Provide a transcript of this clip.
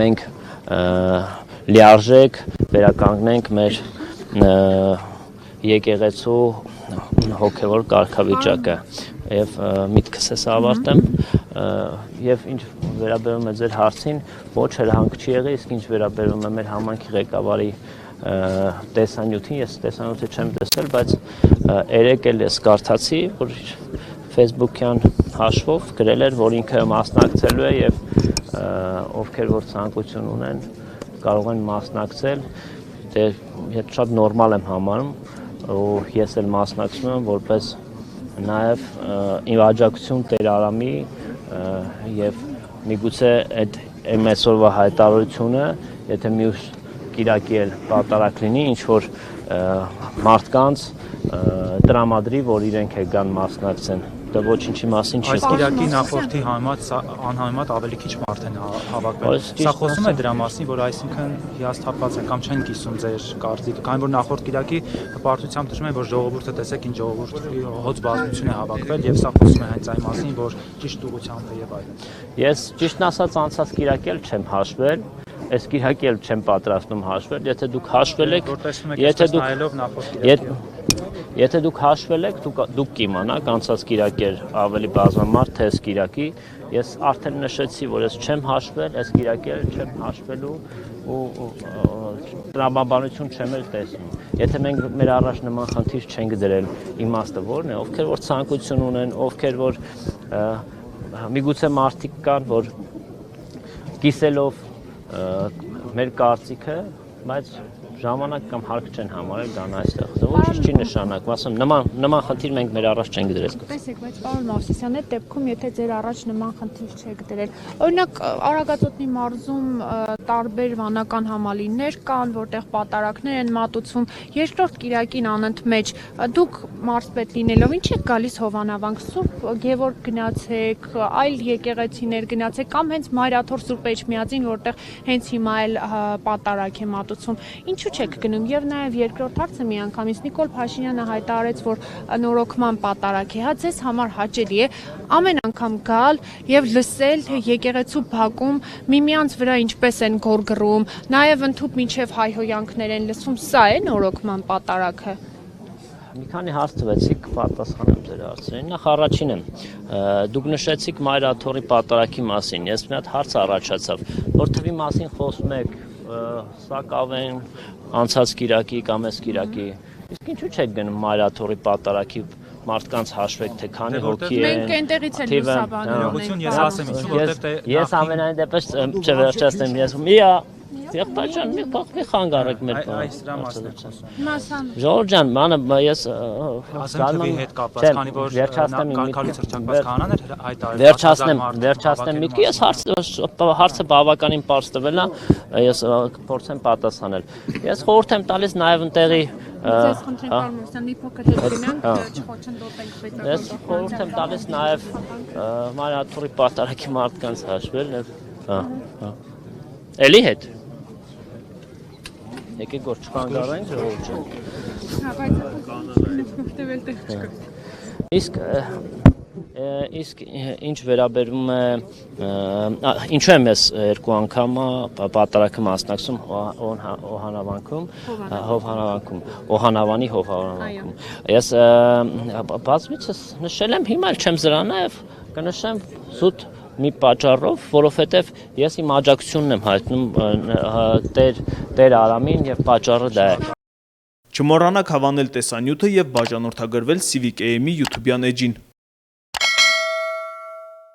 մենք լիարժեք վերականգնենք մեր եկեղեցու հոգևոր կարգավիճակը եւ միտքս ես ավարտեմ եւ ինչ վերաբերում է ձեր հարցին ոչ հրահանգ չի եղել իսկ ինչ վերաբերում է մեր համայնքի ղեկավարի տեսանյութին ես տեսանյութը չեմ տեսել բայց երեք էլ ես կարդացի որ Facebook-յան հաշվով գրել էր որ ինքը մասնակցելու է եւ ովքեր որ ցանկություն ունեն կարող են մասնակցել դե ես շատ նորմալ եմ համարում ու ես էլ մասնակցում եմ որպես նաև իմ աջակցություն Տեր Արամի եւ միգուցե այդ այսօրվա հայտարարությունը եթե մյուս կիրակի էլ պատարակ լինի ինչ որ մարդկանց տրամադրի որ իրենք գան մասնակցեն դա ոչինչի մասին չի այս կիրակի նախորդի անհամեմատ ավելի քիչ մարդ են հավաքվել սա խոսում է դրա մասին որ այսինքն հիասթափված են կամ չեն կիսում ձեր կարծիքը քանի որ նախորդ կիրակի հպարտությամբ նշում են որ ժողովուրդը տեսեք ինչ ժողովուրդի հոծ բազմություն է հավաքվել եւ սա խոսում է հենց այն մասին որ ճիշտ ուղղությամբ է եւ այլն ես ճիշտն ասած անցած կիրակի էլ չեմ հաշվել այս կիրակի էլ չեմ պատրաստում հաշվել եթե դուք հաշվել եք եթե դուք հաշվել եք դուք կիմանաք անցած կիրակի ավելի բազմամարդ թե այս կիրակի ես արդեն նշեցի որ ես չեմ հաշվել այս կիրակի էլ չեմ հաշվելու ու տրամաբանություն չեմ էլ տեսնում եթե մենք մեր առաջ նման խնդիր չենք դրել իմաստը որն է ովքեր որ ցանկություն ունեն ովքեր որ միգուցե մարդիկ կան որ կիսելով մեր կարծիքը բայց ժամանակ կամ հարկ չեն համարել գան այստեղ։ Դա ոչինչ չի նշանակում, ասեմ, նման խնդիր մենք մեր առաջ չենք դրել։ Տեսեք, բայց պարոն Մովսիսյան, այդ դեպքում եթե ձեր առաջ նման խնդիր չեք դրել, օրինակ Արագածոտնի մարզում տարբեր վանական համալիրներ կան, որտեղ պատարակներ են մատուցվում, երկրորդ կիրակին անընդմեջ դուք մարզպետ լինելով ինչ եք գալիս Հովանավանք Սուրբ Գևորգ գնացեք, այլ եկեղեցիներ գնացեք կամ հենց Մայրաթոր Սուրբ Էջմիածին, որտեղ հենց հիմա էլ պատարակ է մատուցվում։ Ինչու չեք գնում եւ նաեւ երկրորդ հարցը միանգամից Նիկոլ Փաշինյանը հայտարարեց որ նորոգման պատարակ է հա ձեզ համար հաճելի է ամեն անգամ գալ եւ լսել թե եկեղեցու բակում միմյանց վրա ինչպես են գորգռում նաեւ ընդհուպ մինչեւ հայհոյանքներ են լսում սա է նորոգման պատարակը Մի քանի հարց տվեցիք պատասխանեմ ձեր հարցերին նախ առաջինը դուք նշեցիք Մայրաթորի պատարակի մասին ես մի հատ հարց առաջացավ որ թվի մասին խոսում եք սա կավեն անցած կիրակի կամ այս կիրակի իսկ ինչու չեք գնում Մայրաթորի պատարակի մարդկանց հաշվեք թե քանի հոգի են մենք այնտեղից էլ լուսաբանում ես ասեմ որտեղ ես ամենայն դեպս չվերջացնեմ ես Եղբայրջան մի փոխվի խանգարեք մեր այս դրա մասն Ժողովուրդ ջան մանը ես ասանքվի հետ կապված քանի որ կարգալից հրճակված կանաներ վերջացնեմ միտքը ես հարցը բավականին པարզ տվել է ես փորձեմ պատասխանել ես խորհուրդ եմ տալիս նաև ընտեղի Ձեզ խնդրեմ պարոն Մովսիսյան մի փոքր հետ գնանք չխոչընդոտենք պետական ես խորհուրդ եմ տալիս նաև Մայրաթորի պատարակի մարդկանց հաշվել Էլի հետ Եկեք որ չխանգարենք Իսկ ինչ վերաբերում է ինչու եմ ես երկու անգամ պատարակը մասնակցում Օհանավանի Հովանավանքում ես բազմիցս նշել եմ հիմա չեմ զրան նաև կնշեմ զուտ մի պատճառով, որովհետև ես իմ աջակցությունն եմ հայտնում Տեր Արամին եւ պատճառը դա է։ Չմոռանաք հավանել տեսանյութը եւ բաժանորդագրվել Civic AM-ի YouTube-յան էջին։